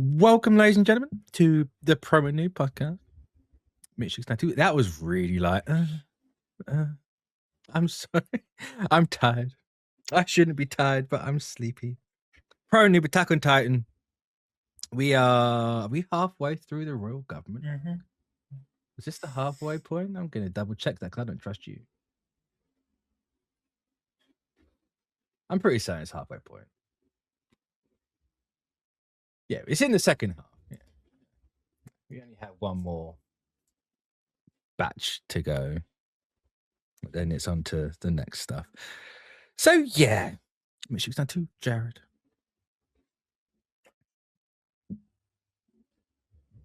Welcome, ladies and gentlemen, to the Promo NOOB podcast. Mitch 692. That was really like, I'm sorry. I'm tired. I shouldn't be tired, but I'm sleepy. Pro NOOB Attack on Titan. We halfway through the royal government. Mm-hmm. Is this the halfway point? I'm going to double check that because I don't trust you. I'm pretty certain it's halfway point. Yeah, it's in the second half. Yeah. We only have one more batch to go. Then it's on to the next stuff. So, yeah. Mitch 692, Jarod.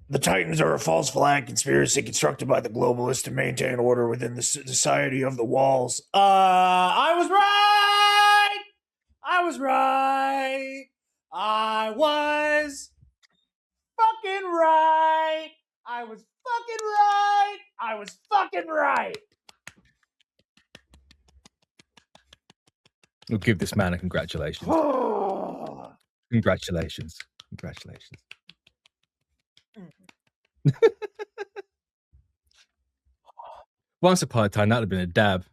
The Titans are a false flag conspiracy constructed by the globalists to maintain order within the society of the walls. I was right! I was right! I was fucking right! I was fucking right! I was fucking right! We'll give this man a congratulations. Congratulations. Congratulations. Once upon a time, that would have been a dab.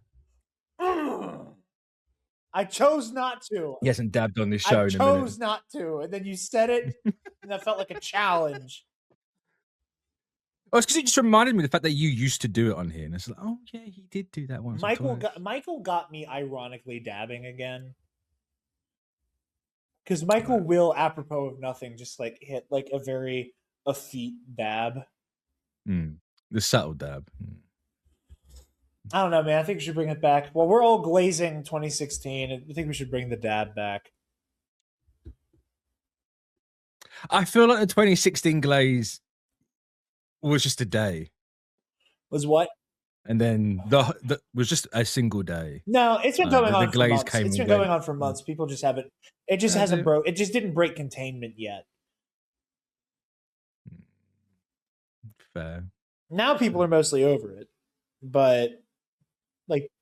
I chose not to. He hasn't dabbed on this show I in a minute. chose not to, and then you said it, and that felt like a challenge. Oh, it's because it just reminded me of the fact that you used to do it on here. And it's like, oh, yeah, he did do that once. Michael got me ironically dabbing again. Because Michael will, apropos of nothing, just like hit like a very effete dab. The subtle dab. I don't know, man. I think we should bring it back. Well, we're all glazing 2016. I think we should bring the dab back. I feel like the 2016 glaze was just a day. Was what? And then the was just a single day. No, it's been going on the glaze for months. came It's been and going on for months. People just haven't. It just hasn't broke. It just didn't break containment yet. Fair. Now people are mostly over it, but like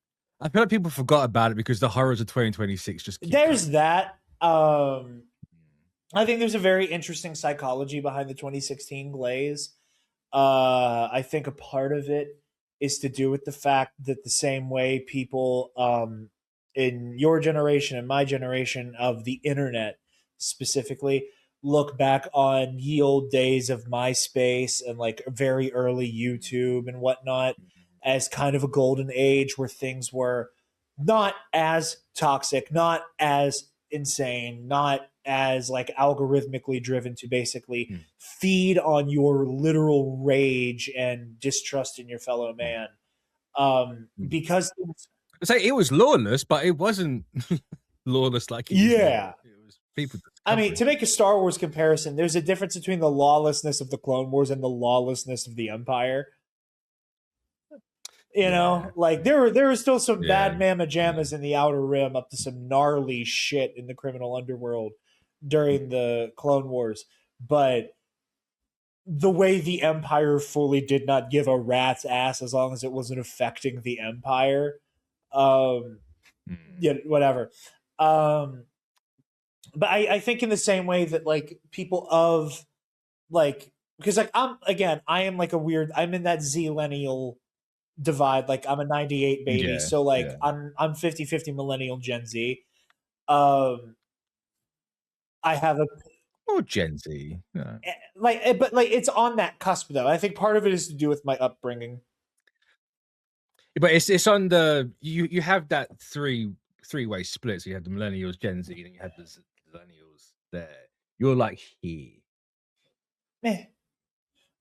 I feel like people forgot about it because the horrors of 2026 just keep there's coming. That. I think there's a very interesting psychology behind the 2016 glaze. I think a part of it is to do with the fact that the same way people in your generation and my generation of the internet specifically look back on ye old days of MySpace and like very early YouTube and whatnot as kind of a golden age where things were not as toxic, not as insane, not as like algorithmically driven to basically feed on your literal rage and distrust in your fellow man. Because it was lawless, but it wasn't lawless like it was people. I mean, to make a Star Wars comparison, there's a difference between the lawlessness of the Clone Wars and the lawlessness of the Empire. You know, like there were still some bad mamma jammas in the Outer Rim up to some gnarly shit in the criminal underworld during the Clone Wars. But the way the Empire fully did not give a rat's ass as long as it wasn't affecting the Empire. Yeah, whatever. But I think in the same way that like people of like, because like I am like I'm in that Z-lennial divide. Like I'm a 98 baby. So like I'm 50-50 millennial Gen Z. I have a Gen Z. But it's on that cusp though. I think part of it is to do with my upbringing. But it's on the you have that three-way split. So you have the millennials, Gen Z, and you have the millennials there. You're like here.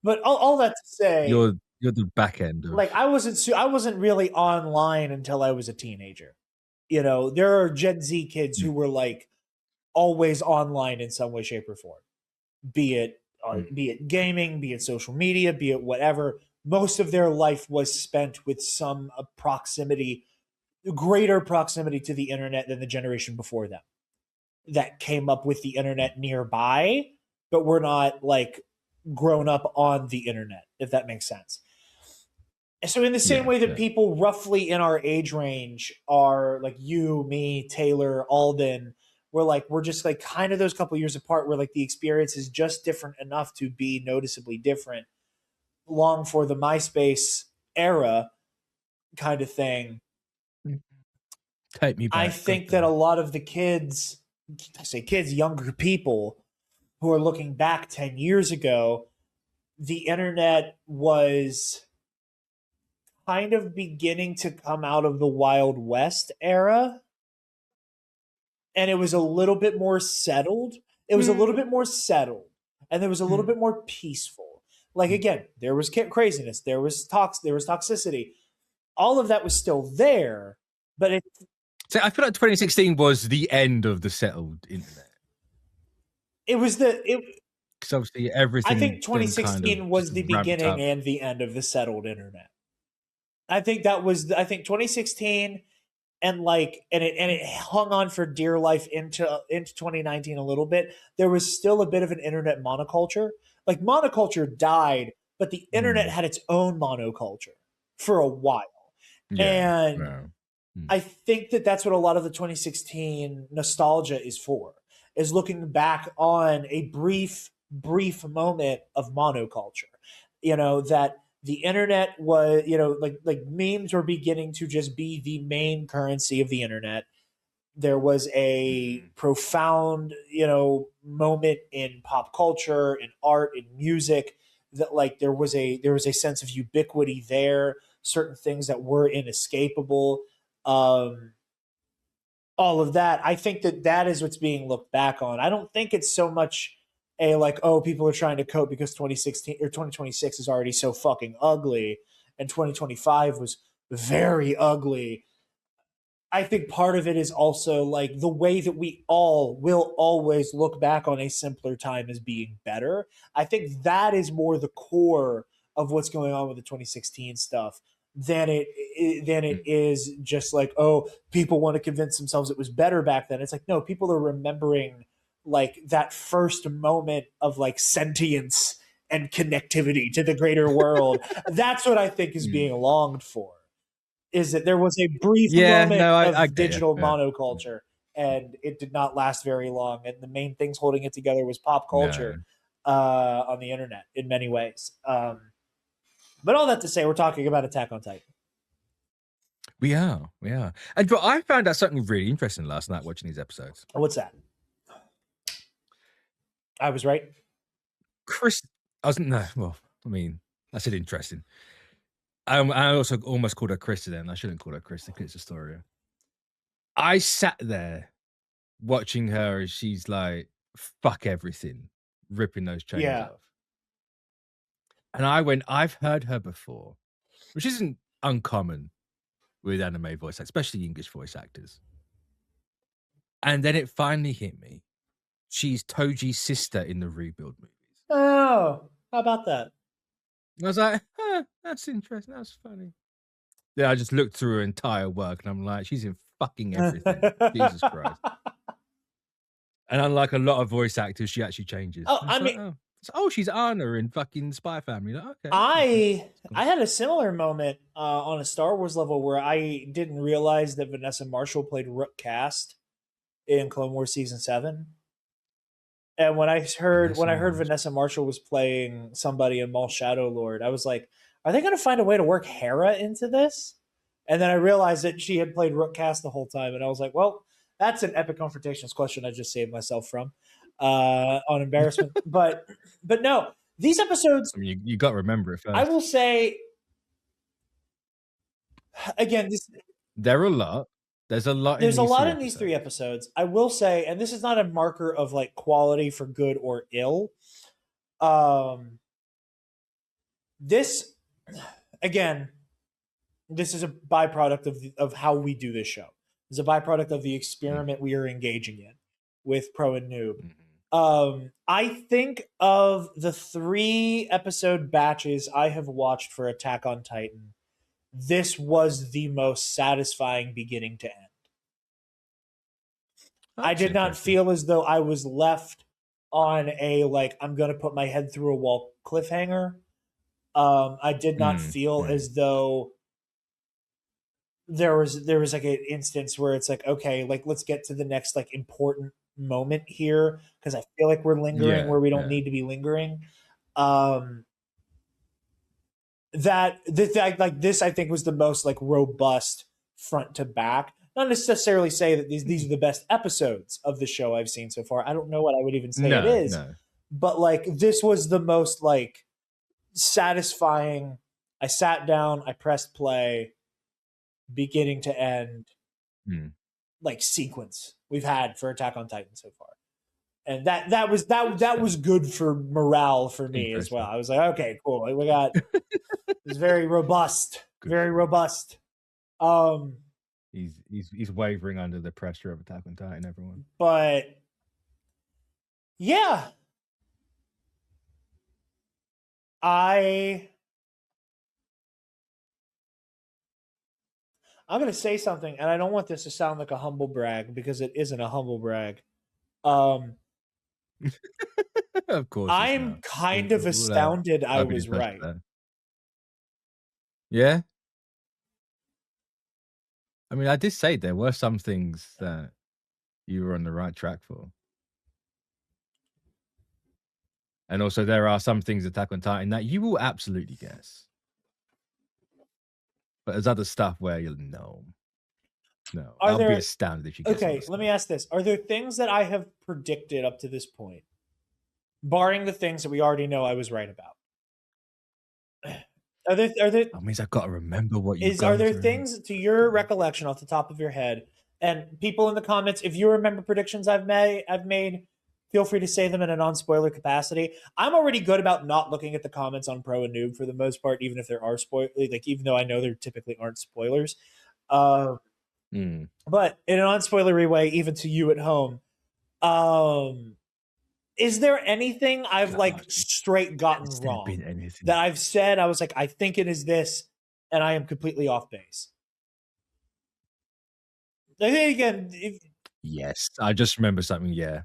But all that to say, you're the back end. Like I wasn't really online until I was a teenager. You know, there are Gen Z kids who were like always online in some way, shape, or form. Be it gaming, be it social media, be it whatever. Most of their life was spent with some greater proximity to the internet than the generation before them that came up with the internet nearby, but were not like grown up on the internet, if that makes sense. So in the same way that people roughly in our age range are like you, me, Taylor, Alden, where like we're just like kind of those couple years apart where like the experience is just different enough to be noticeably different long for the MySpace era kind of thing. Take me back. I think that a lot of the kids, I say kids, younger people who are looking back 10 years ago, the internet was kind of beginning to come out of the Wild West era. And it was a little bit more settled. It was a little bit more settled. And there was a little bit more peaceful. Like, again, there was craziness. There was toxicity. All of that was still there. But it. So I feel like 2016 was the end of the settled internet. It was because obviously everything. I think 2016 kind of was the beginning and the end of the settled internet. I think 2016 and it hung on for dear life into 2019 a little bit. There was still a bit of an internet monoculture. Like monoculture died, but the internet had its own monoculture for a while. Yeah, and I think that's what a lot of the 2016 nostalgia is for, is looking back on a brief moment of monoculture. That the internet was, like memes were beginning to just be the main currency of the internet. There was a profound, moment in pop culture, in art, in music, that like there was a sense of ubiquity there, certain things that were inescapable. All of that. I think that is what's being looked back on. I don't think it's so much a like, oh, people are trying to cope because 2016 or 2026 is already so fucking ugly and 2025 was very ugly. I think part of it is also like the way that we all will always look back on a simpler time as being better. I think that is more the core of what's going on with the 2016 stuff than it is just like, oh, people want to convince themselves it was better back then. It's like, no, people are remembering like that first moment of like sentience and connectivity to the greater world. That's what I think is being longed for. Is that there was a brief moment of digital monoculture, and it did not last very long. And the main things holding it together was pop culture on the internet in many ways. But all that to say, we're talking about Attack on Titan. We are. And but I found out something really interesting last night watching these episodes. What's that? I was right. I mean, I said interesting. I also almost called her Krista then. I shouldn't call her Krista because it's Astoria. I sat there watching her as she's like, fuck everything, ripping those chains off. And I went, I've heard her before, which isn't uncommon with anime voice actors, especially English voice actors. And then it finally hit me. She's Toji's sister in the Rebuild movies. Oh, how about that? I was like, that's interesting. That's funny. Then I just looked through her entire work and I'm like, she's in fucking everything. Jesus Christ. And unlike a lot of voice actors, she actually changes. She's Anna in fucking Spy Family. Like, okay. I had a similar moment on a Star Wars level where I didn't realize that Vanessa Marshall played Rook Cast in Clone Wars Season 7. And when I heard Vanessa Marshall was playing somebody in Maul Shadow Lord, I was like, are they going to find a way to work Hera into this? And then I realized that she had played Rook Cast the whole time. And I was like, well, that's an epic confrontations question I just saved myself from on embarrassment. but no, these episodes... I mean, you got to remember it first. I will say, again, there are a lot. There's a lot in these 3 episodes. I will say, and this is not a marker of like quality for good or ill. This, again, this is a byproduct of how we do this show. It's a byproduct of the experiment we are engaging in with Pro and Noob. I think of the 3 episode batches I have watched for Attack on Titan, this was the most satisfying beginning to end. I did not feel as though I was left on a, like, I'm going to put my head through a wall cliffhanger. I did not feel as though there was like an instance where it's like, okay, like let's get to the next like important moment here because I feel like we're lingering where we don't yeah. need to be lingering. Like this, I think was the most like robust front to back. Not necessarily say that these are the best episodes of the show I've seen so far. I don't know what I would even say it is, No. but like this was the most like satisfying. I sat down, I pressed play, beginning to end, like sequence we've had for Attack on Titan so far. And that was good for morale for me as well. I was like, okay, cool. We got it's very robust, very robust. He's wavering under the pressure of Attack on Titan, everyone. But yeah, I'm gonna say something, and I don't want this to sound like a humble brag because it isn't a humble brag. Of course, I'm kind of astounded I was right. Yeah. I mean, I did say there were some things that you were on the right track for. And also there are some things Attack on Titan that you will absolutely guess. But there's other stuff where you'll know. No. I'll be astounded if you guess. Okay, let me ask this. Are there things that I have predicted up to this point, barring the things that we already know I was right about? Are there that means I've got to remember what you've are there things to your recollection off the top of your head? And people in the comments, if you remember predictions I've made, feel free to say them in a non-spoiler capacity. I'm already good about not looking at the comments on Pro and Noob for the most part, even if there are even though I know there typically aren't spoilers. But in a non-spoilery way, even to you at home, is there anything I've straight gotten wrong that I've said? I was like, I think it is this, and I am completely off base. Again, yes, I just remember something. Yeah.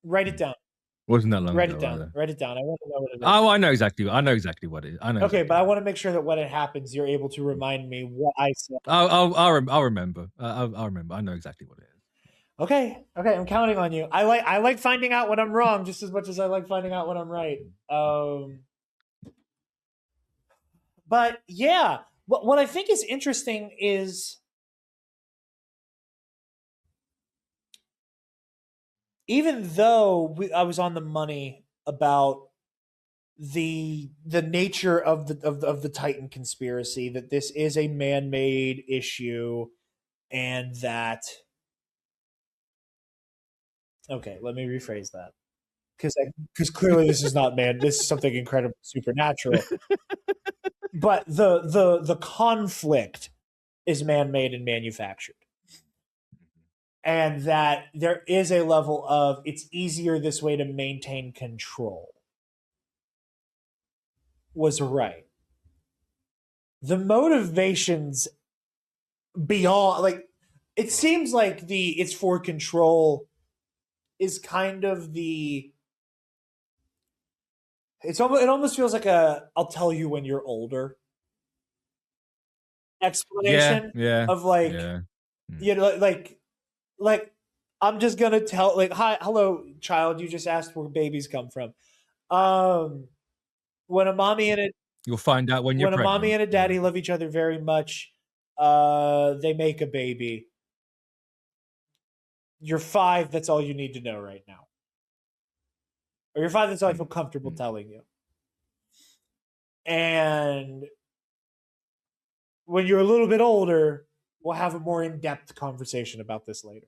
Write it down. Wasn't that long Write ago? It down. Write it down. I want to know what it is. Oh, I know exactly what it is. I know. Okay, but I want to make sure that when it happens, you're able to remind me what I said. I'll remember. I'll remember. I know exactly what it is. Okay, I'm counting on you. I like finding out when I'm wrong just as much as I like finding out when I'm right. But yeah, what I think is interesting is even though I was on the money about the nature of the Titan conspiracy, that this is a man-made issue, and that okay, let me rephrase that because clearly this is not man. This is something incredible, supernatural. But the conflict is man-made and manufactured, and that there is a level of it's easier this way to maintain control. Was right. The motivations beyond, like, it seems like it's for control is kind of it almost feels like I'll tell you when you're older explanation of like, you know, like I'm just gonna tell, like, hello child, you just asked where babies come from. When a mommy and you'll find out when you're pregnant. A mommy and a daddy love each other very much, they make a baby. You're 5, that's all you need to know right now. Or you're 5, that's all I feel comfortable telling you. And when you're a little bit older, we'll have a more in-depth conversation about this later.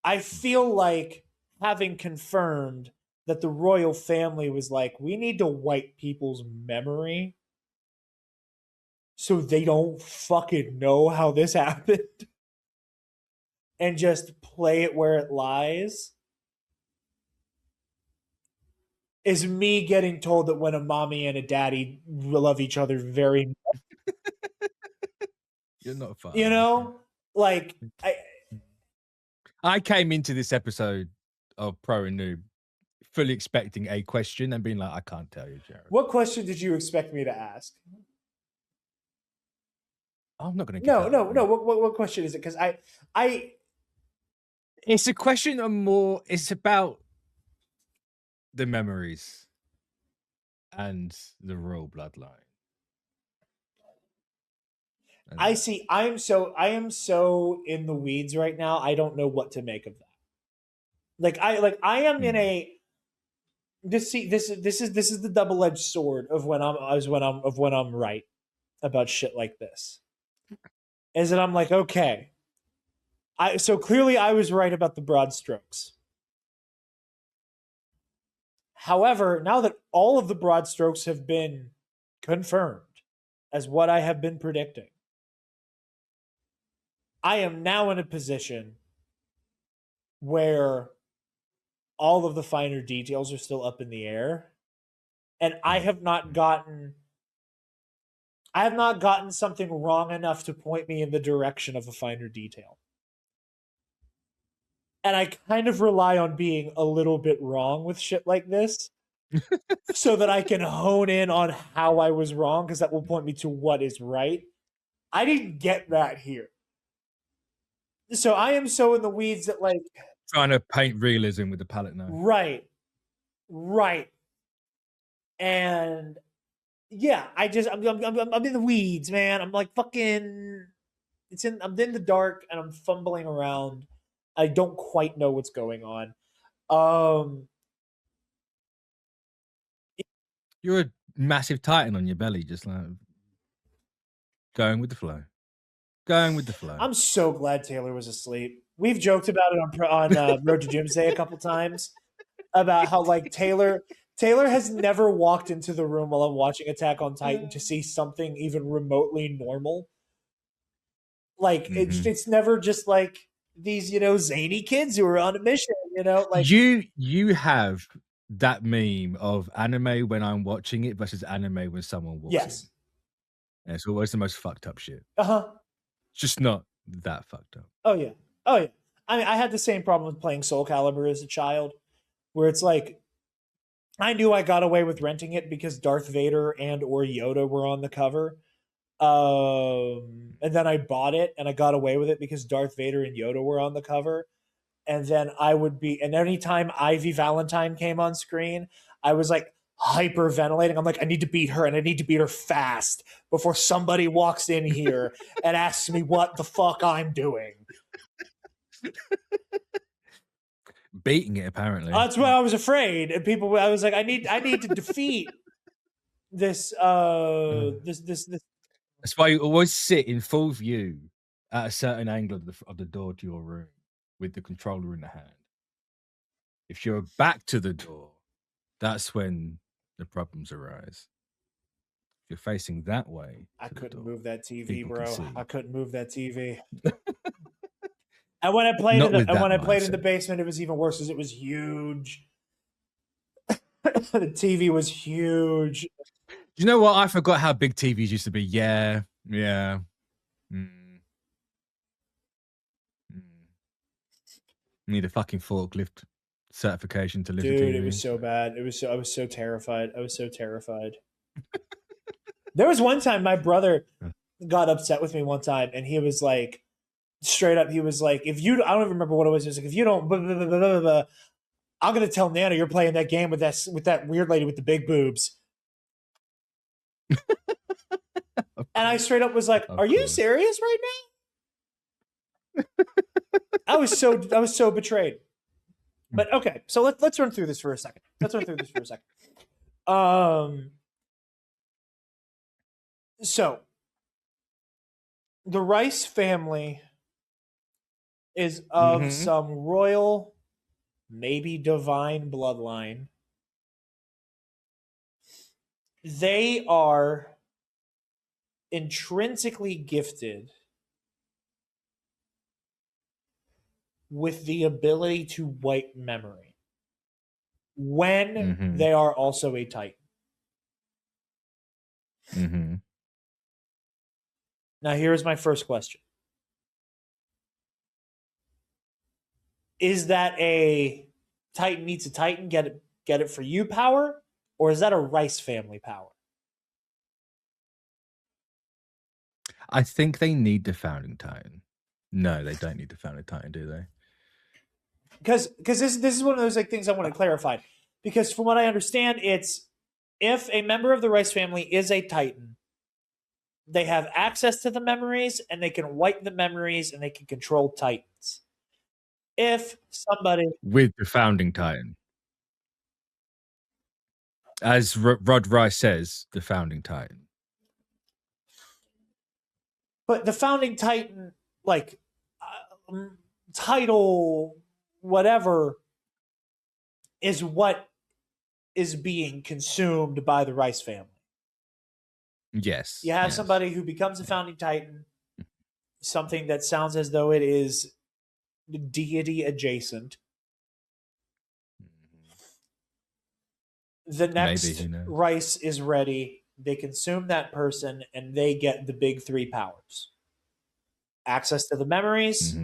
I feel like having confirmed that the royal family was like, we need to wipe people's memory so they don't fucking know how this happened and just play it where it lies, is me getting told that when a mommy and a daddy love each other very much. You're not far. You know? Like, I came into this episode of Pro and Noob fully expecting a question and being like, I can't tell you, Jarod. What question did you expect me to ask? I'm not going to give No, that no, away. no. What question is it? Because It's a question of more. It's about the memories and the royal bloodline. I see. I am so in the weeds right now. I don't know what to make of that. I am in a this is the double-edged sword of when I'm right about shit like this. Is that I'm like, okay. So clearly I was right about the broad strokes. However, now that all of the broad strokes have been confirmed as what I have been predicting, I am now in a position where all of the finer details are still up in the air. And I have not gotten something wrong enough to point me in the direction of a finer detail. And I kind of rely on being a little bit wrong with shit like this so that I can hone in on how I was wrong, because that will point me to what is right. I didn't get that here. So I am so in the weeds that, like, trying to paint realism with the palette knife. Right. And yeah, I'm in the weeds, man. I'm like fucking. I'm in the dark and I'm fumbling around. I don't quite know what's going on. You're a massive titan on your belly, just like going with the flow. I'm so glad Taylor was asleep. We've joked about it on Road to Doomsday a couple times about how, like, Taylor has never walked into the room while I'm watching Attack on Titan to see something even remotely normal. Like, it's never just like these, zany kids who are on a mission, like you have that meme of anime when I'm watching it versus anime when someone walks in. And it's always the most fucked up shit. It's just not that fucked up. Oh yeah. I mean, I had the same problem with playing Soul Calibur as a child, where it's like, I knew I got away with renting it because Darth Vader and or Yoda were on the cover. And then I bought it and I got away with it because Darth Vader and Yoda were on the cover. And then and anytime Ivy Valentine came on screen, I was like hyperventilating. I'm like, I need to beat her and I need to beat her fast before somebody walks in here and asks me what the fuck I'm doing. Beating it, apparently. That's why I was afraid. And I was like, I need to defeat this. This. That's why you always sit in full view at a certain angle of the door to your room with the controller in the hand. If you're back to the door, that's when the problems arise. If you're facing that way, I couldn't move that TV, bro. I couldn't move that TV. And when I played in the basement, it was even worse because it was huge. The TV was huge. You know what? I forgot how big TVs used to be. Yeah. Need a fucking forklift certification to lift a TV. Dude, it was so bad. I was so terrified. There was one time my brother got upset with me one time, and he was like, straight up, he was like, I don't even remember what it was. He was like, if you don't, blah, blah, blah, blah, blah, I'm gonna tell Nana you're playing that game with that weird lady with the big boobs. And I straight up was like, "Are you serious right now?" I was so betrayed. But okay, so let's run through this for a second. So the Rice family is of some royal, maybe divine bloodline. They are intrinsically gifted with the ability to wipe memory when they are also a Titan. Now, here's my first question. Is that a Titan meets a Titan, get it for you power? Or is that a Rice family power? I think they need the Founding Titan. No, they don't need the Founding Titan, do they? Because this is one of those like things I want to clarify. Because from what I understand, it's if a member of the Rice family is a Titan, they have access to the memories and they can wipe the memories and they can control Titans. If somebody with the Founding Titan, as Rod Rice says, the Founding Titan. But the Founding Titan, like title, whatever, is what is being consumed by the Rice family. Yes. You have somebody who becomes a Founding Titan, something that sounds as though it is deity adjacent. The next Rice is ready. They consume that person and they get the big 3 powers. Access to the memories,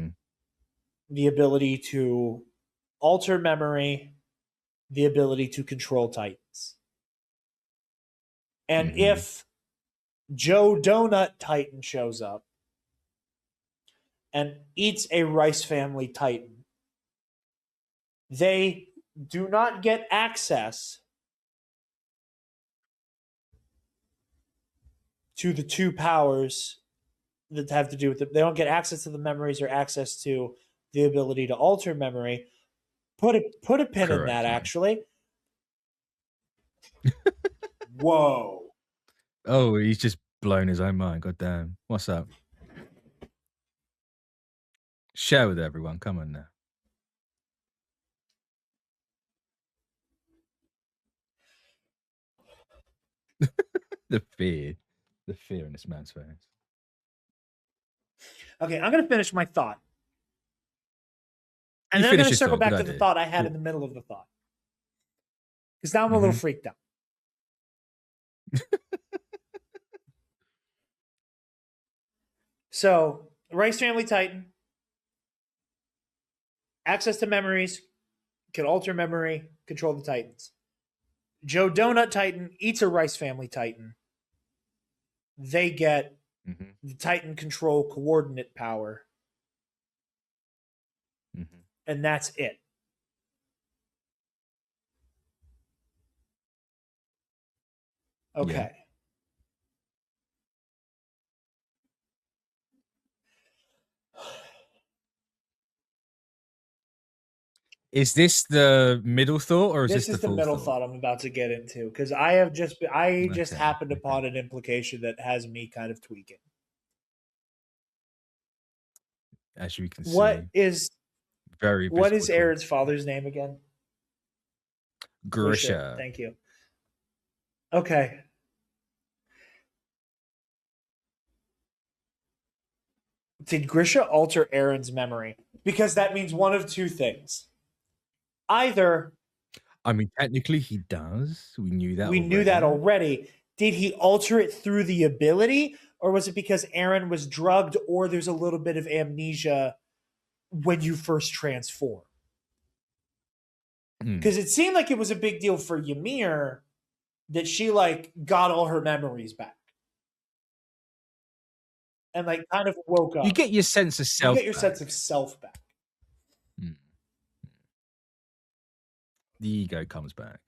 the ability to alter memory, the ability to control Titans. And if Joe Donut Titan shows up and eats a Rice family Titan, they do not get access to the 2 powers that have to do with it. They don't get access to the memories or access to the ability to alter memory. Put a pin in that, actually. Whoa. Oh, he's just blown his own mind. God damn. What's up? Share with everyone. Come on now. The fear in this man's face. Okay, I'm going to finish my thought. And then I'm going to circle back to the thought I had in the middle of the thought. Because now I'm a little freaked out. So, Rice family Titan, access to memories, can alter memory, control the Titans. Joe Donut Titan eats a Rice family Titan. They get the Titan control coordinate power. And that's it. Okay. Yeah. Is this the middle thought, or is this the middle thought I'm about to get into? Because I just happened upon an implication that has me kind of tweaking. As you can see, what is Aaron's father's name again? Grisha. Thank you. Okay. Did Grisha alter Aaron's memory? Because that means one of two things. Either, I mean, technically he does. We knew that. Knew that already. Did he alter it through the ability, or was it because Aaron was drugged, or there's a little bit of amnesia when you first transform? Because it seemed like it was a big deal for Ymir that she got all her memories back. And kind of woke up. You get your sense of self. Sense of self back. The ego comes back.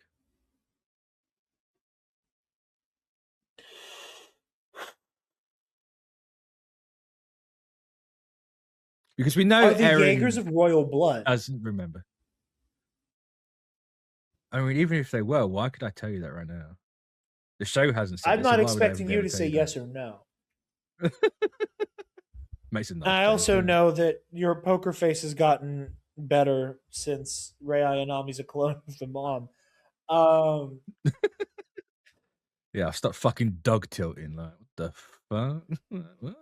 Because we know Are the Jaegers of royal blood. Doesn't remember. I mean, even if they were, why could I tell you that right now? The show hasn't said. I'm not expecting you to say yes or no. Makes it nice. I also know that your poker face has gotten better since Rei Ayanami's a clone of the mom. Yeah, I'll start fucking dog tilting. Like, what the fuck? What?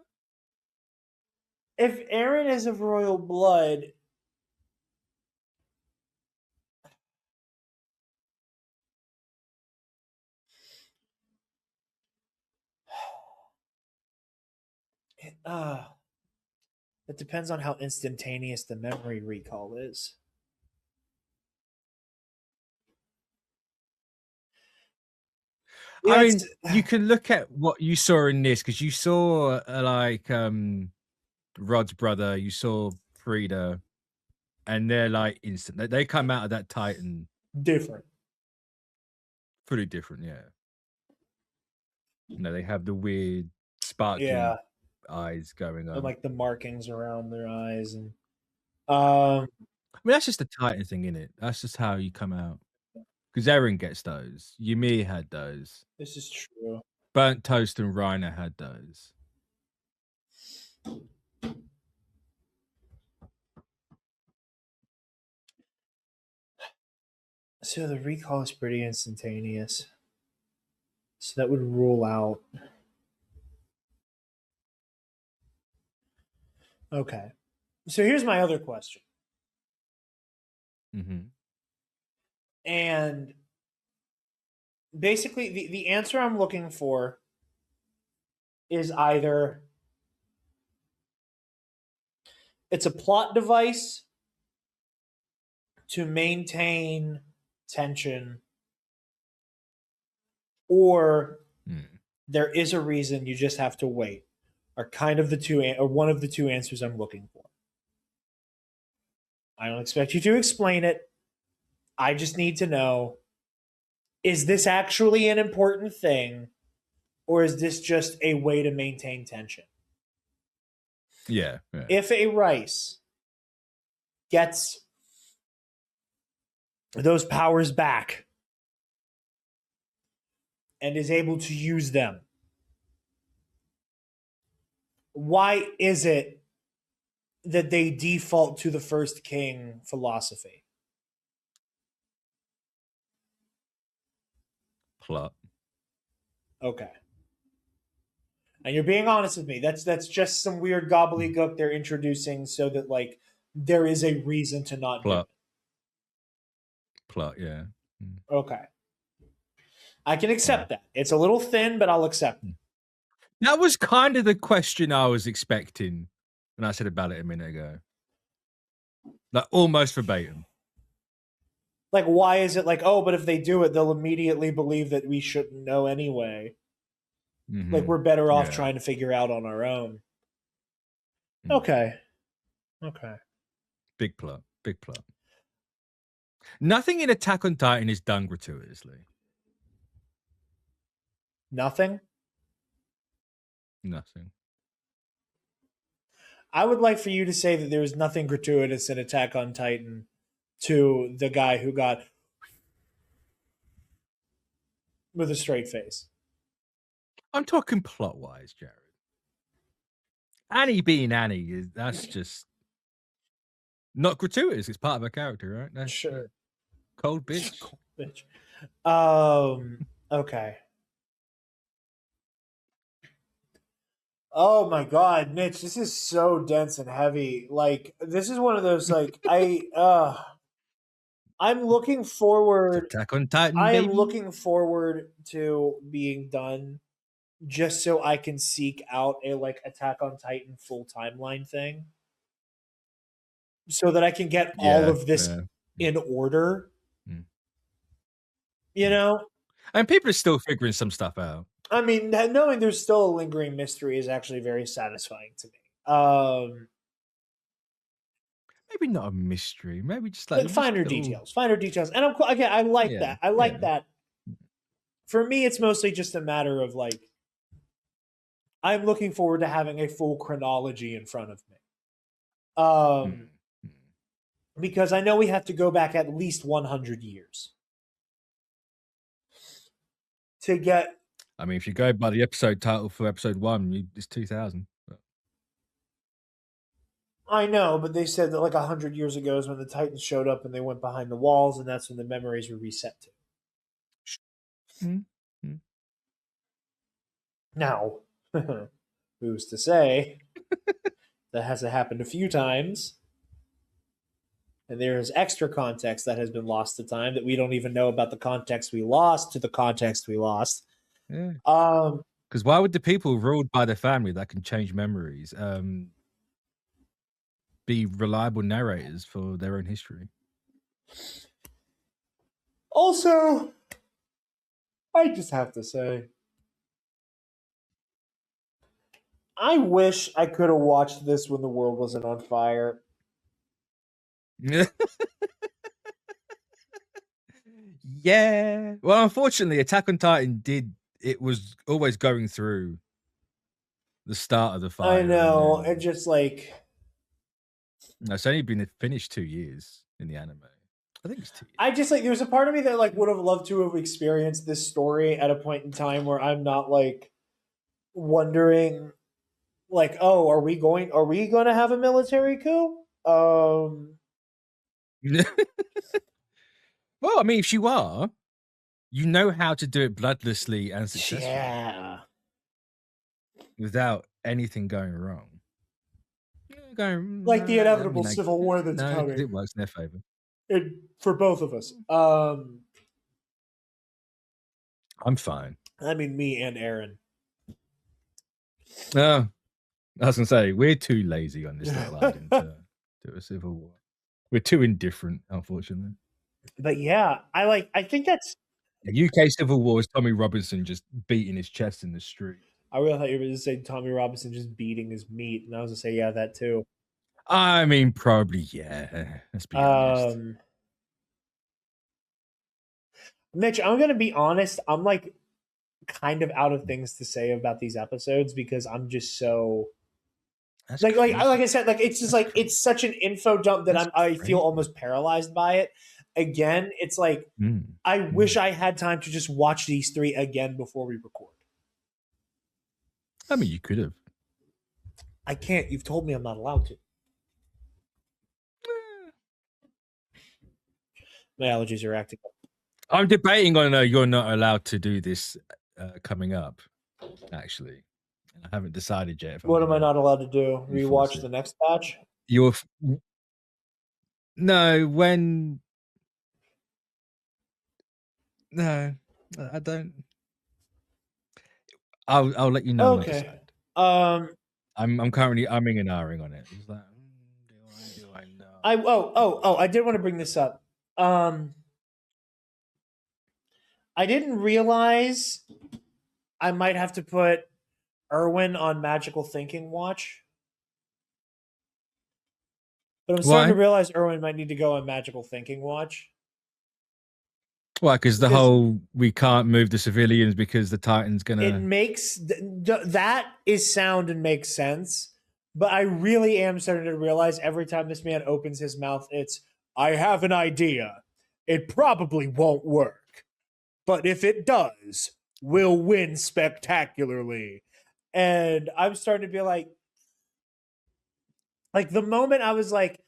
If Aaron is of royal blood, it depends on how instantaneous the memory recall is. I Yeah, mean, you can look at what you saw in this because you saw like Rod's brother, you saw Frida, and they're like instant. They come out of that Titan different. pretty different, yeah. They have the weird sparkly Yeah, eyes going and on. like the markings around their eyes, and I mean, that's just a Titan thing, isn't it? That's just how you come out. Because Eren gets those. Ymir had those. this is true. Burnt Toast and Reiner had those. So the recall is pretty instantaneous. So that would rule out. Okay. So here's my other question. Mm-hmm. And basically, the answer I'm looking for is either it's a plot device to maintain tension, or there is a reason you just have to wait, are kind of the two, or one of the two answers I'm looking for. I don't expect you to explain it. I just need to know, is this actually an important thing, or is this just a way to maintain tension? Yeah. If a rice gets those powers back and is able to use them, why is it that they default to the first king philosophy? Plot. Okay. And you're being honest with me. That's just some weird gobbledygook they're introducing so that like there is a reason to not Plot. do it. Plot, yeah. Okay. I can accept that. It's a little thin, but I'll accept it. That was kind of the question I was expecting when I said about it a minute ago. Like almost verbatim. Like, why is it like, oh, but if they do it, they'll immediately believe that we shouldn't know anyway. Mm-hmm. Like, we're better off trying to figure out on our own. Okay. Big plot. Nothing in Attack on Titan is done gratuitously. Nothing? Nothing. I would like for you to say that there was nothing gratuitous in Attack on Titan to the guy who got with a straight face. I'm talking plot-wise, Jared. Annie being Annie, that's just not gratuitous. It's part of her character, right? That's Sure. Cold bitch. Cold bitch. Okay. Oh my god, Mitch, this is so dense and heavy. Like, this is one of those like I'm looking forward. Attack on Titan, I baby. am looking forward to being done just so I can seek out a like Attack on Titan full timeline thing. So that I can get all of this in order. You know? And people are still figuring some stuff out. I mean, knowing there's still a lingering mystery is actually very satisfying to me. Maybe not a mystery. Maybe just like finer details. And I like that. I like that. For me, it's mostly just a matter of like, I'm looking forward to having a full chronology in front of me. Because I know we have to go back at least 100 years to get. I mean, if you go by the episode title for episode 1, it's 2000. I know, but they said that like 100 years ago is when the Titans showed up and they went behind the walls, and that's when the memories were reset to. Now, who's to say that hasn't happened a few times? And there is extra context that has been lost to time that we don't even know about the context we lost to the context we lost. Yeah. Because why would the people ruled by the family that can change memories be reliable narrators for their own history? Also, I just have to say, I wish I could have watched this when the world wasn't on fire. Yeah. Well, unfortunately, Attack on Titan it was always going through the start of the fire. I know, and just like it's only been finished 2 years in the anime. I think it's 2 years. I just like there's a part of me that like would have loved to have experienced this story at a point in time where I'm not like wondering like, oh, are we going to have a military coup? Well, I mean, if you are, you know how to do it bloodlessly and successfully. Yeah. Without anything going wrong. Like the inevitable civil war that's coming. It works in their favor. For both of us. I'm fine. I mean, me and Aaron. No, I was gonna say we're too lazy on this little island to do a civil war. We're too indifferent, unfortunately. But yeah, I think that's a UK civil war is Tommy Robinson just beating his chest in the street. I really thought you were going to say Tommy Robinson just beating his meat, and I was going to say, yeah, that too. I mean, probably, yeah. Let's be honest. Mitch, I'm going to be honest. I'm like kind of out of things to say about these episodes because I'm just so like I said, like it's just like it's such an info dump that I feel almost paralyzed by it. Again, it's like I wish I had time to just watch these 3 again before we record. I mean, you could have. I can't. You've told me I'm not allowed to. My allergies are acting up. I'm debating on you're not allowed to do this coming up, actually. I haven't decided yet. What am I not allowed to do? Rewatch the next batch? No, when... No, I don't... I'll let you know. Okay. I'm currently umming and ahhing on it. It's like, do I know? I did want to bring this up. I didn't realize I might have to put Erwin on Magical Thinking Watch. But I'm starting to realize Erwin might need to go on Magical Thinking Watch. Why? Because the whole we can't move the civilians because the Titan's gonna. It makes that is sound and makes sense, but I really am starting to realize every time this man opens his mouth, it's I have an idea. It probably won't work, but if it does, we'll win spectacularly. And I'm starting to be like the moment I was like,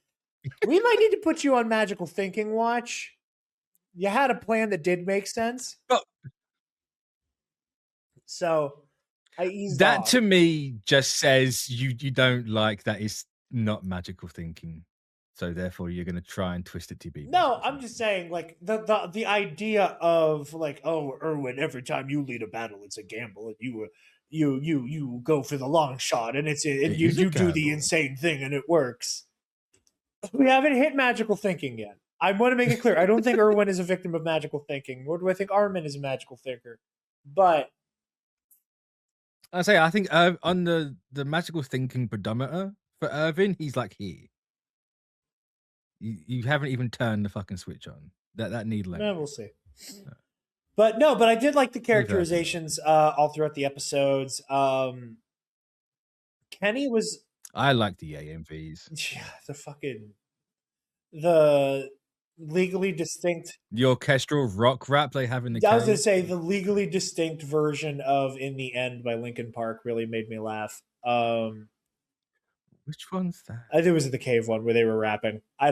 we might need to put you on Magical Thinking Watch. You had a plan that did make sense. So I eased that off. To me just says you don't like that it's not magical thinking. So therefore you're going to try and twist it to be. No, I'm just saying like the idea of like, oh, Erwin, every time you lead a battle, it's a gamble and you go for the long shot and you do the insane thing and it works. We haven't hit magical thinking yet. I want to make it clear. I don't think Erwin is a victim of magical thinking, nor do I think Armin is a magical thinker. But I think on the magical thinking pedometer for Irvin, he's like here. You haven't even turned the fucking switch on. That needle. Yeah, we'll see. But I did like the characterizations all throughout the episodes. Kenny was. I like the AMVs. Yeah, the legally distinct. The orchestral rock rap they have in the. I was going to say the legally distinct version of "In the End" by Linkin Park really made me laugh. Which one's that? I think it was the cave one where they were rapping. I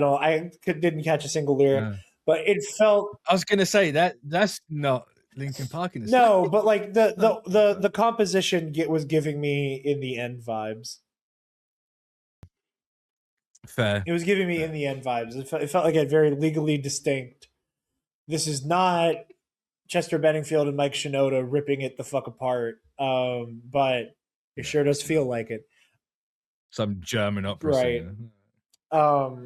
didn't catch a single lyric, but it felt. I was going to say that's not Linkin Park in the. No, but like the composition was giving me "In the End" vibes. Fair. It was giving me "In the End" vibes. It felt like a very legally distinct. This is not Chester Benningfield and Mike Shinoda ripping it the fuck apart, but it sure does feel like it. Some German opera singer. But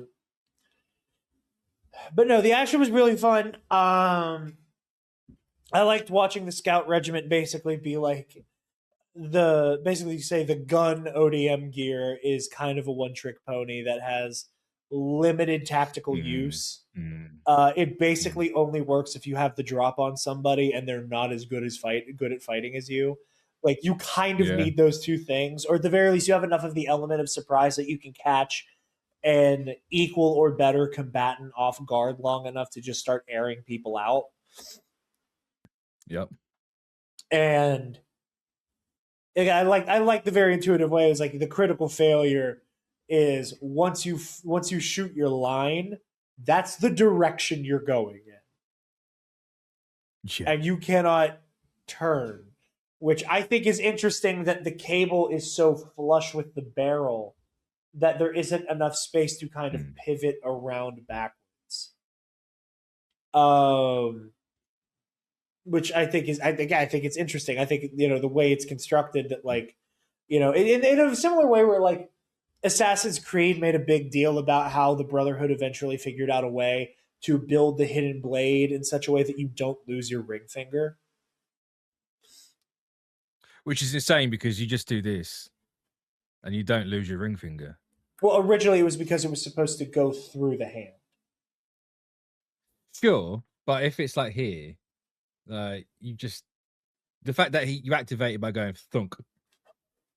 no, the action was really fun. I I liked watching the scout regiment basically be like basically say the gun ODM gear is kind of a one-trick pony that has limited tactical use. It basically only works if you have the drop on somebody and they're not as good at fighting as you. Like, you kind of need those two things, or at the very least, you have enough of the element of surprise that you can catch an equal or better combatant off guard long enough to just start airing people out. Yep. And I like the very intuitive way. It's like the critical failure is once you shoot your line, that's the direction you're going in, and you cannot turn. Which I think is interesting, that the cable is so flush with the barrel that there isn't enough space to kind of pivot around backwards. Which I think it's interesting. I think, the way it's constructed, that, like, in a similar way where, like, Assassin's Creed made a big deal about how the Brotherhood eventually figured out a way to build the hidden blade in such a way that you don't lose your ring finger. Which is insane, because you just do this and you don't lose your ring finger. Well, originally it was because it was supposed to go through the hand. Sure, but if it's like here, you just, the fact that you activate it by going thunk,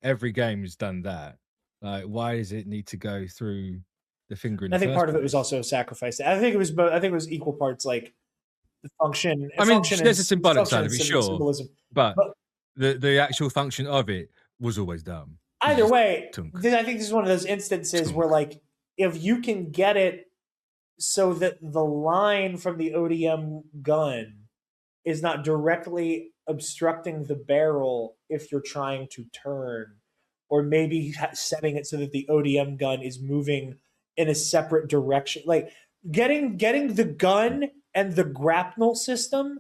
every game has done that. Like, why does it need to go through the finger? I think part of it was also sacrificed. I think it was both. I think it was equal parts, like the function. I mean, there's a symbolic side of it, sure, symbolism, but the actual function of it was always dumb. Either way, I think this is one of those instances where, like, if you can get it so that the line from the ODM gun is not directly obstructing the barrel if you're trying to turn, or maybe setting it so that the ODM gun is moving in a separate direction, like getting the gun and the grapnel system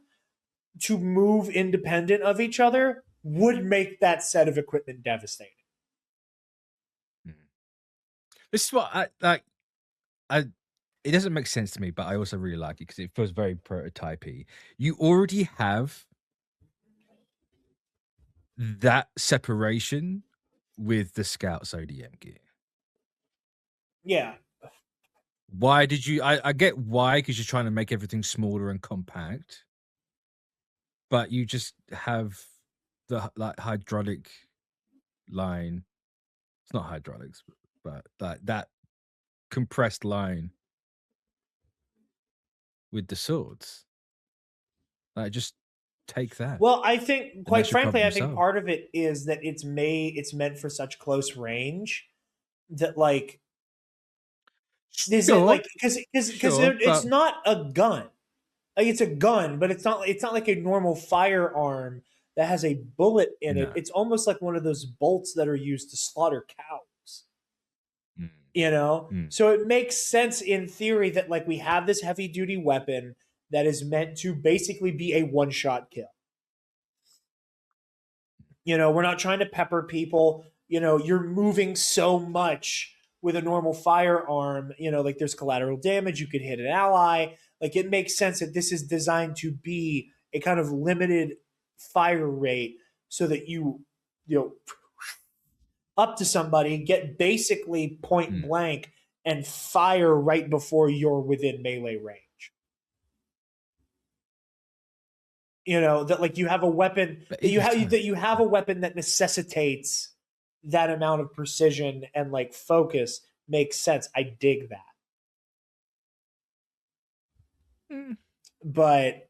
to move independent of each other would make that set of equipment devastating. This is what I like. It doesn't make sense to me, but I also really like it because it feels very prototypey. You already have that separation with the Scouts ODM gear. Yeah. Why did you? I get why, because you're trying to make everything smaller and compact, but you just have the hydraulic line. It's not hydraulics, but that compressed line with the swords. Like, just take that. Well, I think, quite frankly, I think part of it is that it's meant for such close range that, like, is it like, because it's not a gun. Like, it's a gun, but it's not like a normal firearm that has a bullet in it. It's almost like one of those bolts that are used to slaughter cows. So it makes sense in theory that, like, we have this heavy duty weapon that is meant to basically be a one-shot kill. We're not trying to pepper people. You're moving so much with a normal firearm, like, there's collateral damage. You could hit an ally. Like, it makes sense that this is designed to be a kind of limited fire rate so that you up to somebody, get basically point blank, and fire right before you're within melee range. That, like, you have a weapon that you have a weapon that necessitates that amount of precision and, like, focus. Makes sense. I dig that. But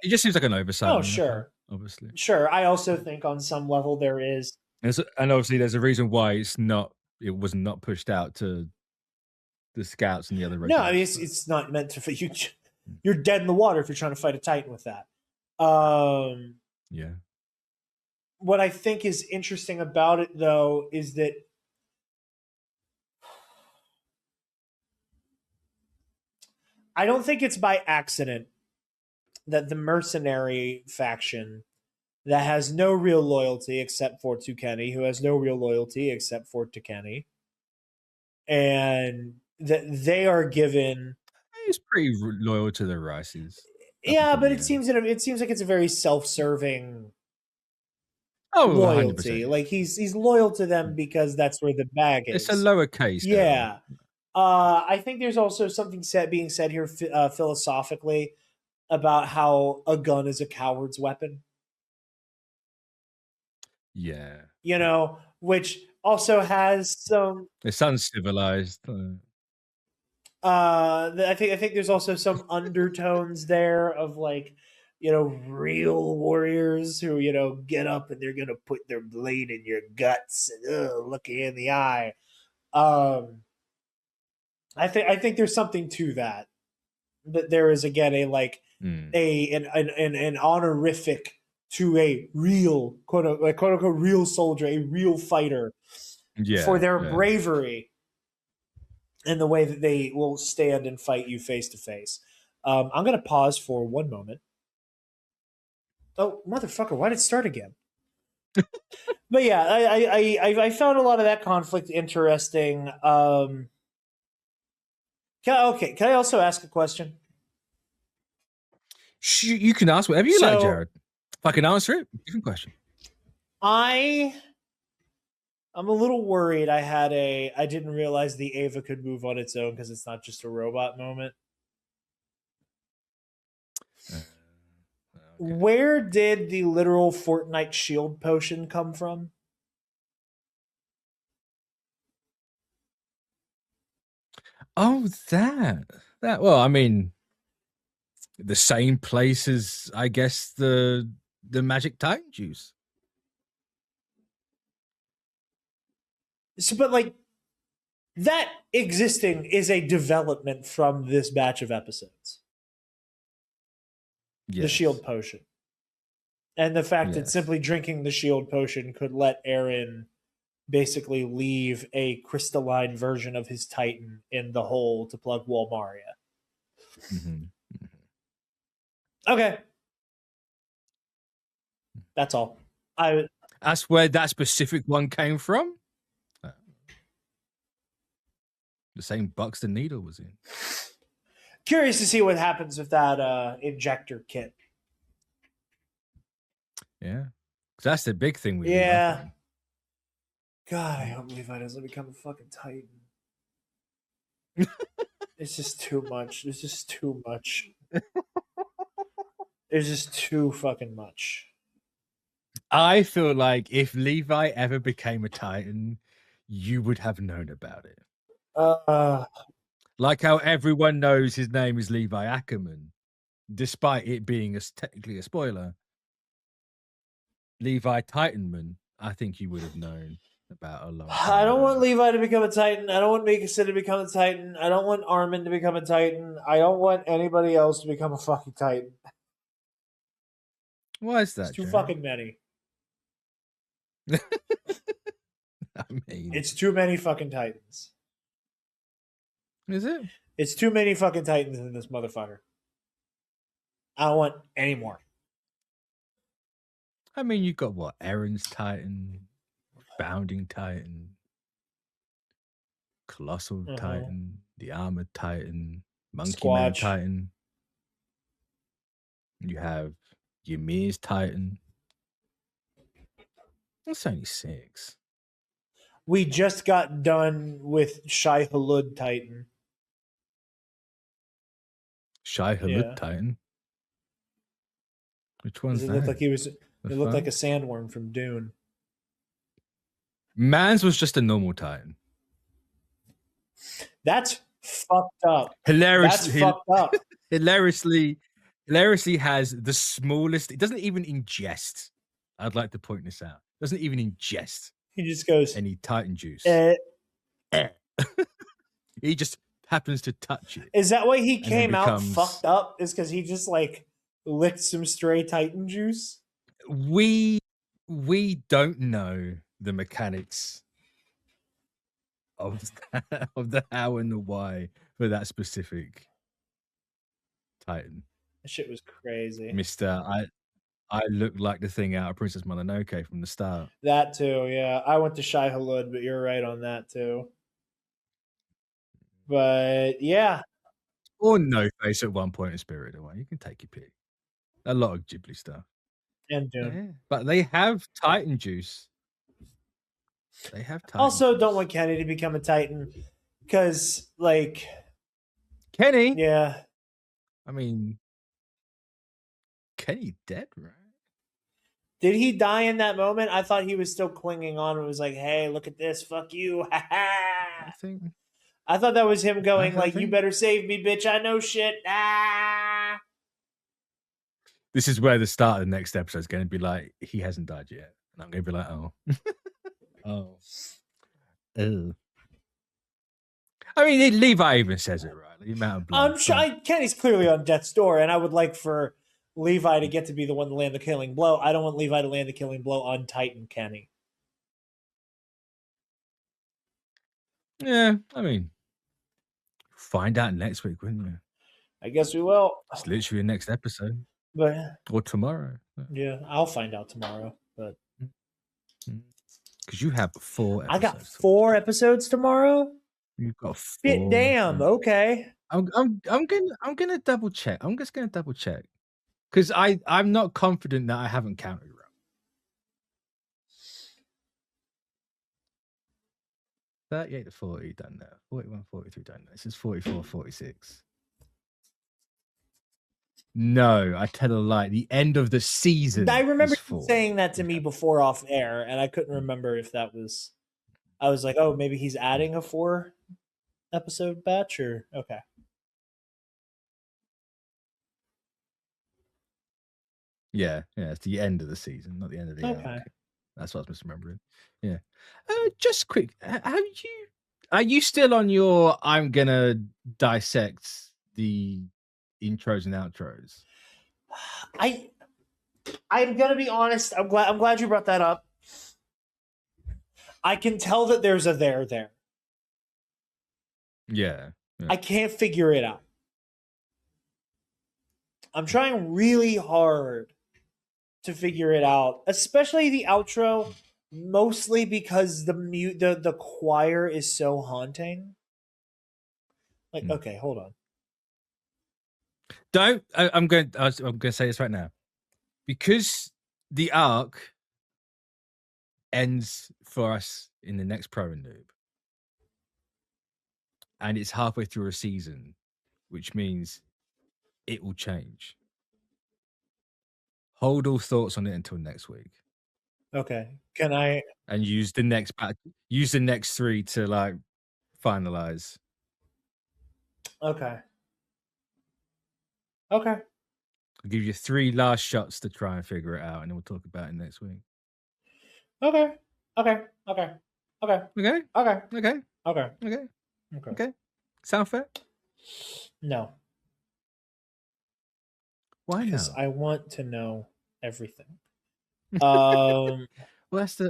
it just seems like an oversight. Oh, sure. Obviously. Sure. I also think on some level there is. And obviously there's a reason why it was not pushed out to the Scouts and the other regiments. No, I mean, it's not meant to fit you. You're dead in the water if you're trying to fight a Titan with that. Yeah. What I think is interesting about it, though, is that I don't think it's by accident that the mercenary faction that has no real loyalty except for Tukeni, who has no real loyalty except for Tukeni, and that they are given... He's pretty loyal to the Rices. Yeah, but it seems like it's a very self-serving loyalty. 100%. Like he's loyal to them because that's where the bag is. It's a lowercase. Yeah. I think there's also something being said here philosophically about how a gun is a coward's weapon. Yeah. You know, which also has some. It's uncivilized. I think there's also some undertones there of like, real warriors who get up and they're gonna put their blade in your guts and look you in the eye. I think there's something to that. That there is again an honorific to a real quote unquote real soldier, a real fighter, for their bravery and the way that they will stand and fight you face to face. I'm going to pause for one moment. Oh, motherfucker, why did it start again? But yeah, I found a lot of that conflict interesting. Can I also ask a question? You can ask whatever you like, Jared. If I can answer it, different question. I'm a little worried. I didn't realize the Ava could move on its own because it's not just a robot moment. Okay. Where did the literal Fortnite shield potion come from? Oh, that. Well, I mean, the same place as, I guess, the magic Titan juice. So, but like that existing is a development from this batch of episodes. Yes. The shield potion. And the fact that simply drinking the shield potion could let Eren basically leave a crystalline version of his Titan in the hole to plug Walmaria. Mm-hmm. Okay. That's all. That's where that specific one came from? The same box the needle was in. Curious to see what happens with that injector kit. Yeah. Because that's the big thing we God, I hope Levi doesn't become a fucking Titan. It's just too much. It's just too much. It's just too fucking much. I feel like if Levi ever became a Titan, you would have known about it. Like how everyone knows his name is Levi Ackerman, despite it being technically a spoiler. Levi Titanman, I think you would have known about a long time. I don't want Levi to become a Titan. I don't want Mikasa to become a Titan. I don't want Armin to become a Titan. I don't want anybody else to become a fucking Titan. Why is that? It's too fucking many. I mean, it's too many fucking Titans. Is it? It's too many fucking Titans in this motherfucker. I don't want any more. I mean, you got what? Eren's Titan, Bounding Titan, Colossal Titan, the Armored Titan, Monkey Man Titan. You have Ymir's Titan. That's only 6. We just got done with Shai Hulud Titan. Shai Hulud Titan? Which one's that? It looked like a sandworm from Dune. Man's was just a normal Titan. That's fucked up. Hilariously has the smallest. It doesn't even ingest. I'd like to point this out. It doesn't even ingest. He just goes any Titan juice. He just happens to touch it. Is that why he came out fucked up? Is because he just like licked some stray Titan juice? We don't know the mechanics of the how and the why for that specific Titan. That shit was crazy. Mister, I look like the thing out of Princess Mononoke from the start. That too, yeah. I went to Shai Hulud, but you're right on that too. But yeah. or No Face at one point in Spirited Away. You can take your pick. A lot of Ghibli stuff. And Dune. Yeah, but they have Titan juice. They have Titan Also, juice. don't want Kenny to become a Titan because, like, Kenny. yeah. I mean, Kenny dead, right? Did he die in that moment? I thought he was still clinging on and was like, "Hey, look at this, fuck you." I think I thought that was him going like, think "You better save me, bitch. I know shit." Ah. this is where the start of the next episode is going to be like, he hasn't died yet, and I'm going to be like, oh, oh, ew. I mean, Levi even says it, right? The amount of blood. I'm sure Kenny's clearly on death's door, and I would like for Levi to get to be the one to land the killing blow. I don't want Levi to land the killing blow on Titan Kenny. Yeah, I mean, find out next week, wouldn't you? I guess we will. It's literally the next episode, But or tomorrow. yeah, I'll find out tomorrow. But because you have 4 episodes. I got 4 episodes tomorrow. You've got 4. Shit, damn. Okay. I'm gonna double check. I'm just gonna double check because I'm not confident that I haven't counted wrong. $38 to $40 done there. 41, 43 done there. This is 44, 46. No, I tell a lie. The end of the season. I remember is 4. saying that to me before off air, and I couldn't remember if that was. I was like, oh, maybe he's adding a 4 episode batch, or okay. Yeah, it's the end of the season, not the end of the Okay. arc. That's what I was misremembering. Yeah. Just quick, are you still on your I'm gonna dissect the intros and outros? I'm gonna be honest. I'm glad you brought that up. I can tell that there's a there. Yeah. I can't figure it out. I'm trying really hard to figure it out, especially the outro, mostly because the choir is so haunting. Like, okay, hold on. I'm going to say this right now. Because the arc ends for us in the next Pro and Noob. And it's halfway through a season, which means it will change. Hold all thoughts on it until next week. Okay. Can I? And use the next 3 to like finalize. Okay. I'll give you 3 last shots to try and figure it out, and then we'll talk about it next week. Okay. Sound fair? No. Why Because not? I want to know everything. Well, that's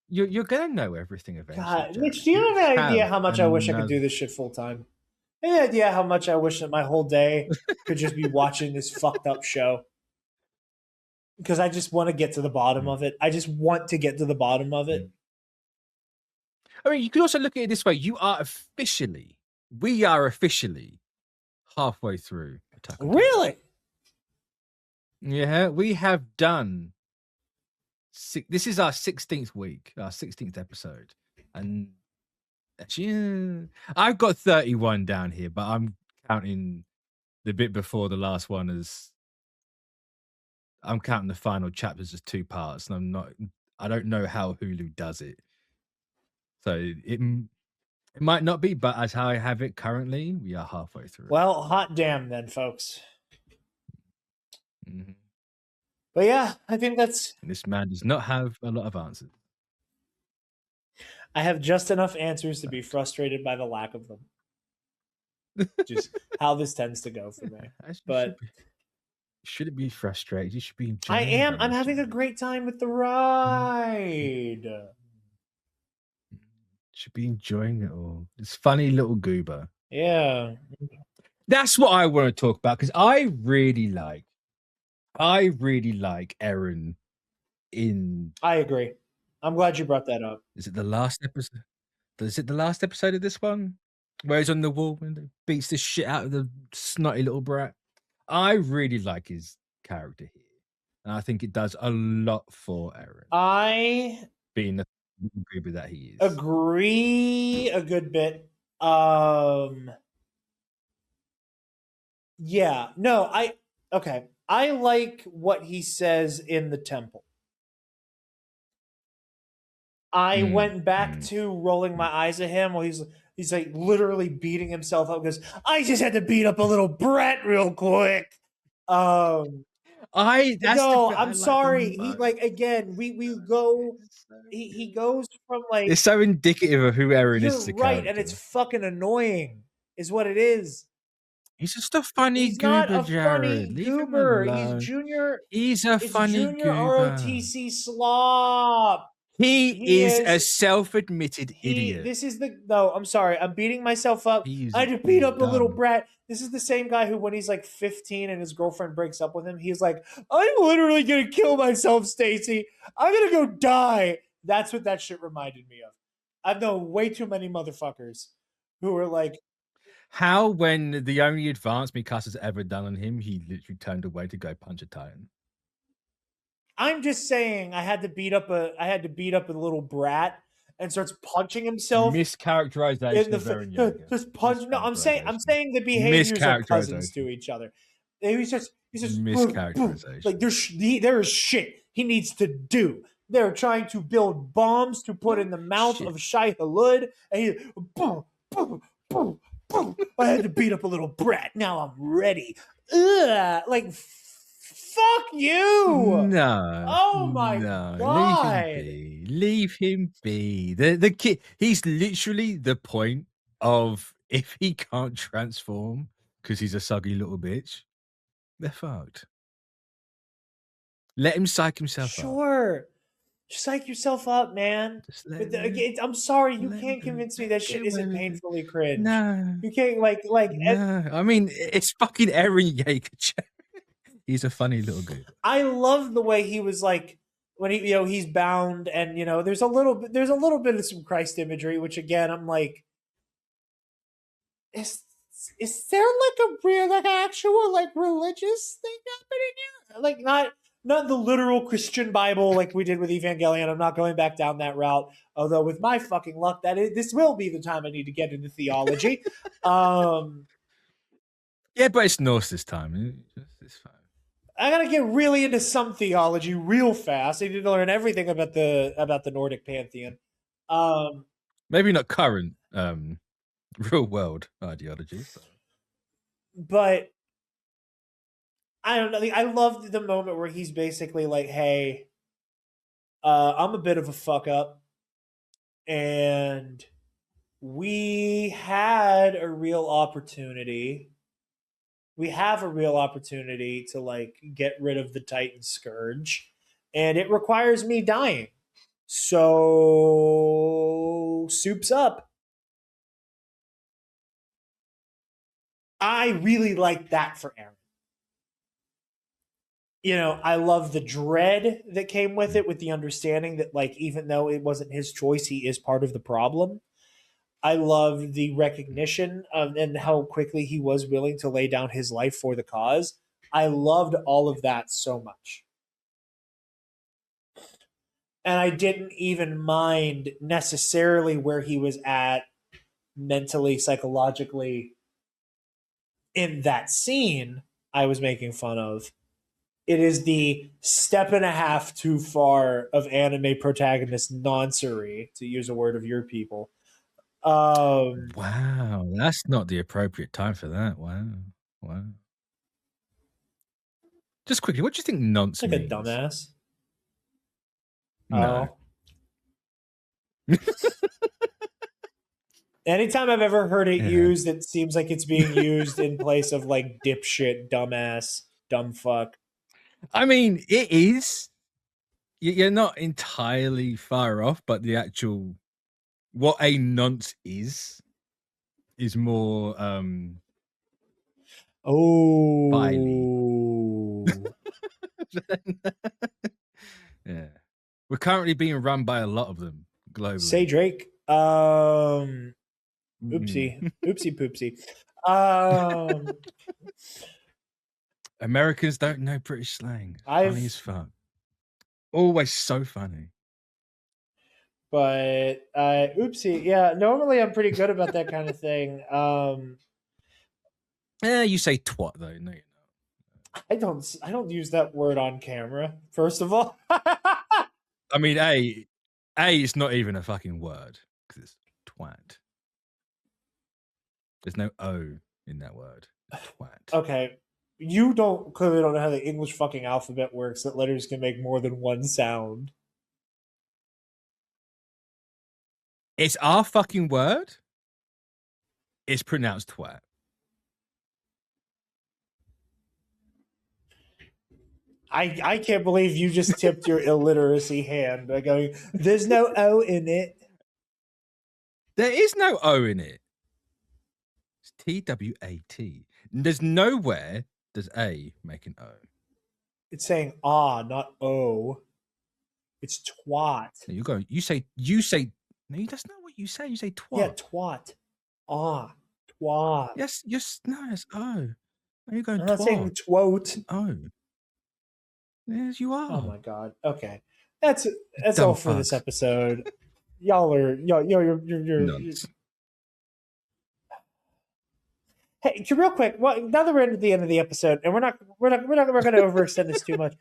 you're gonna know everything eventually. God, Mitch, do you have any idea how much I wish I could do this shit full time? Any idea how much I wish that my whole day could just be watching this fucked up show? Because I just want to get to the bottom of it. I just want to get to the bottom of it. I mean, you could also look at it this way. We are officially halfway through Attack on Titan. Really? Yeah, we have done. This is our 16th week, our 16th episode, and actually, I've got 31 down here, but I'm counting the bit before the last one as. I'm counting the final chapters as 2 parts, and I don't know how Hulu does it, so it might not be, but as how I have it currently, we are halfway through. Well, hot damn then, folks. Mm-hmm. But yeah, I think that's. This man does not have a lot of answers. I have just enough answers to be frustrated by the lack of them. Just how this tends to go for me. But shouldn't be frustrated. You should be enjoying. I am. I'm having a great time with the ride. Should be enjoying it all. This funny little goober. Yeah. That's what I want to talk about because I really like Eren in. I agree. I'm glad you brought that up. Is it the last episode? Is it the last episode of this one? where he's on the wall and beats the shit out of the snotty little brat. I really like his character here. And I think it does a lot for Eren. I being the goober that he is. Agree a good bit. Yeah. No, okay. I like what he says in the temple. I went back to rolling my eyes at him while he's like literally beating himself up because I just had to beat up a little brat real quick. I'm sorry. He like again, we go he goes from like it's so indicative of who Eren is as a right, character. and it's fucking annoying, is what it is. He's just a funny He's goober, not a Jarod. funny Leave goober. him alone. He's junior. He's a It's funny junior goober. ROTC slop. He is a self-admitted idiot. I'm sorry. I'm beating myself up. I had to beat up a little brat. This is the same guy who, when he's like 15 and his girlfriend breaks up with him, he's like, I'm literally going to kill myself, Stacy. I'm going to go die. That's what that shit reminded me of. I've known way too many motherfuckers who are like, how, when the only advance Mikasa's ever done on him, he literally turned away to go punch a Titan. I'm just saying I had to beat up a little brat and starts punching himself. Mischaracterization of Eren Yeager. Just punch. No, I'm saying the behaviors are cousins to each other. He's just mischaracterization. Like there is shit he needs to do. They're trying to build bombs to put in the mouth of Shai Hulud, and he boom, boom, boom, boom. I had to beat up a little brat. Now I'm ready. Ugh, like fuck you. No. Oh my god. Leave him be. The kid, he's literally the point of if he can't transform because he's a soggy little bitch, they're fucked. Let him psych himself up. Sure. Psych yourself up, man. I'm sorry, you can't convince me that shit isn't painfully cringe. No. You can't No. I mean, it's fucking Eren Yeager. He's a funny little goober. I love the way he was like when he's bound, and there's a little bit of some Christ imagery, which again I'm like, is there like a real actual religious thing happening here? Like not the literal Christian Bible like we did with Evangelion. I'm not going back down that route. Although with my fucking luck, this will be the time I need to get into theology. Yeah, but it's Norse this time. It's fine. I gotta get really into some theology real fast. I need to learn everything about the Nordic pantheon. Maybe not current real world ideology, but I don't know. I loved the moment where he's basically like, "Hey, I'm a bit of a fuck up, and we had a real opportunity. We have a real opportunity to get rid of the Titan Scourge, and it requires me dying. So soup's up." I really like that for Eren. I love the dread that came with it, with the understanding that even though it wasn't his choice, he is part of the problem. I love the recognition of and how quickly he was willing to lay down his life for the cause. I loved all of that so much. And I didn't even mind necessarily where he was at mentally, psychologically in that scene I was making fun of. It is the step and a half too far of anime protagonist noncery, to use a word of your people. Wow, that's not the appropriate time for that. Wow. Just quickly, what do you think nonce like means? A dumbass. No. Anytime I've ever heard it used, it seems like it's being used in place of dipshit, dumbass, dumb fuck. I mean, it is. You're not entirely far off, but the actual what a nonce is more yeah. We're currently being run by a lot of them globally. Say Drake. Oopsie, oopsie poopsie. Americans don't know British slang. Funny as fuck. Always so funny. But oopsie, yeah. Normally, I'm pretty good about that kind of thing. Yeah, you say twat though. No, you're not. I don't use that word on camera. First of all, I mean, a it's not even a fucking word because it's twat. There's no O in that word. Twat. Okay, you clearly don't know how the English fucking alphabet works. That letters can make more than one sound. It's our fucking word. It's pronounced twat. I can't believe you just tipped your illiteracy hand by going, there's no O in it. There is no O in it. It's TWAT. There's nowhere does A make an O. It's saying not O. It's twat. No, you say, no, that's not what you say. You say twat. Yeah, twat. Twat. Yes, no, it's O. Are you going I'm not saying twot. Oh. Yes, you are. Oh my god. Okay. That's all for this episode. You're Hey, real quick. Well, now that we're at the end of the episode, and we're not going to overextend this too much.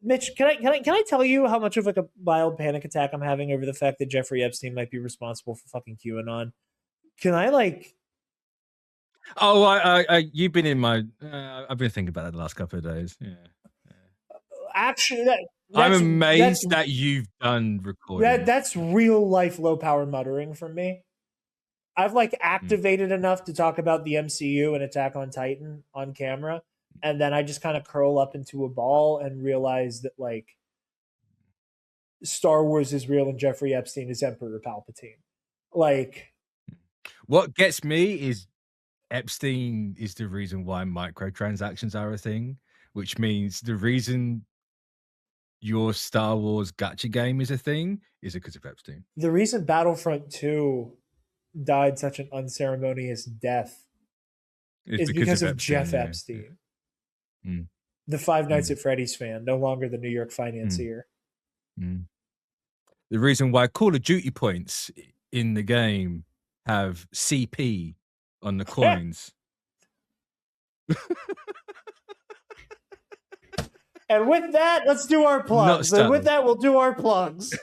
Mitch, can I tell you how much of like a mild panic attack I'm having over the fact that Jeffrey Epstein might be responsible for fucking QAnon? Can I like? Oh, I you've been in my. I've been thinking about that the last couple of days. Yeah. Actually, I'm amazed that you've done recording. That's real life low power muttering from me. I've like activated enough to talk about the MCU and Attack on Titan on camera, and then I just kind of curl up into a ball and realize that like Star Wars is real and Jeffrey Epstein is Emperor Palpatine. Like, what gets me is Epstein is the reason why microtransactions are a thing, which means the reason your Star Wars gacha game is a thing is because of Epstein. The reason Battlefront 2 died such an unceremonious death is because of Jeff Epstein. Yeah. The Five Nights at Freddy's fan, no longer the New York financier. The reason why Call of Duty points in the game have CP on the coins. And with that, let's do our plugs. And with that, we'll do our plugs.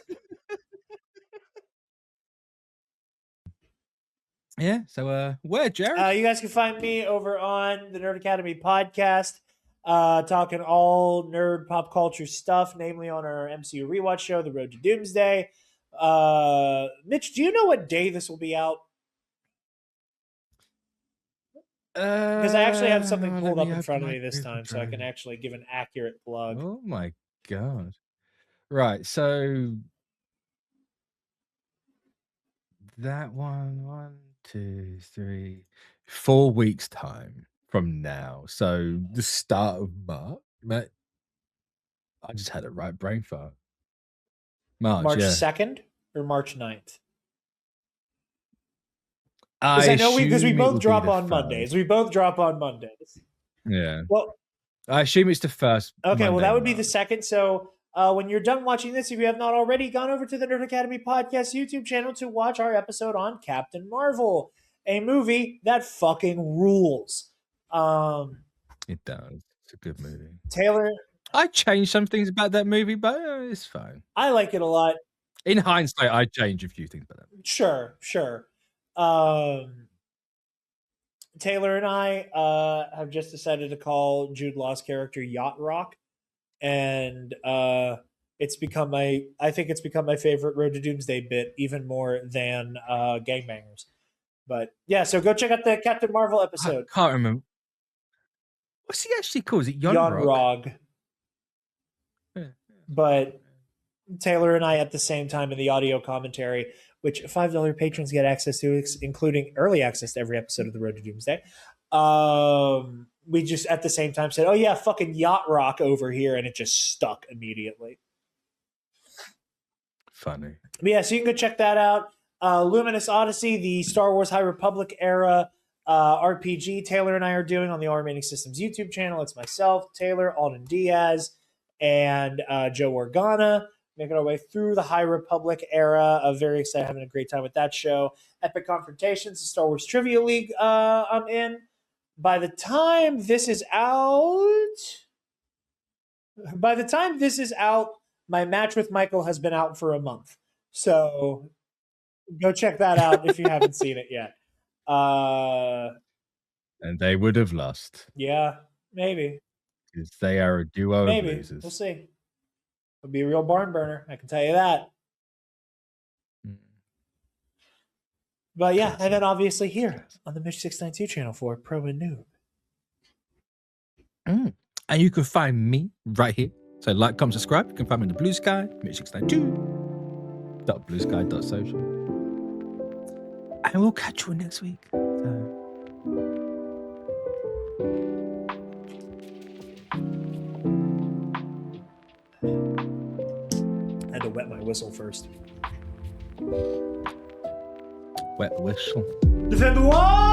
Yeah, so where, Jarod? You guys can find me over on the Nerd Academy podcast, talking all nerd pop culture stuff, namely on our MCU rewatch show, The Road to Doomsday. Mitch, do you know what day this will be out? Because I actually have something pulled up in front of me this time, so I can actually give an accurate plug. Oh my god. Right, so that 1, 2, 3, 4 weeks time from now. So the start of March. I just had a right brain fart. March 2nd or March 9th? Because I know we both drop on Mondays. We both drop on Mondays. Yeah. Well, I assume it's the first. Okay, Monday well, that would be the 2nd. So when you're done watching this, if you have not already gone over to the Nerd Academy Podcast YouTube channel to watch our episode on Captain Marvel, a movie that fucking rules. It does. It's a good movie. Taylor, I changed some things about that movie, but it's fine. I like it a lot. In hindsight, I changed a few things about that. Sure. Taylor and I have just decided to call Jude Law's character Yacht Rock, and I think it's become my favorite Road to Doomsday bit, even more than Gangbangers. But yeah, so go check out the Captain Marvel episode. I can't remember. What's he actually called? Is it Yon Rog? Yeah. But Taylor and I at the same time in the audio commentary, which $5 patrons get access to, including early access to every episode of The Road to Doomsday. We just at the same time said, oh yeah, fucking Yacht Rock over here, and it just stuck immediately. Funny. But yeah, so you can go check that out. Luminous Odyssey, the Star Wars High Republic era RPG Taylor and I are doing on the All Remaining Systems YouTube channel. It's myself, Taylor, Alden Diaz, and Joe Organa, making our way through the High Republic era. Very excited, having a great time with that show. Epic Confrontations, the Star Wars Trivia League I'm in. By the time this is out, my match with Michael has been out for a month. So go check that out if you haven't seen it yet. And they would have lost. Yeah, maybe. Because they are a duo of losers. We'll see. It'll be a real barn burner, I can tell you that. But yeah, and then obviously here on the Mitch 692 channel for Pro and Noob. And you can find me right here. So like, comment, subscribe. You can find me in the Blue Sky, Mitch692.bluesky.social. And we'll catch you next week. I had to wet my whistle first. Wet whistle. Defend the wall!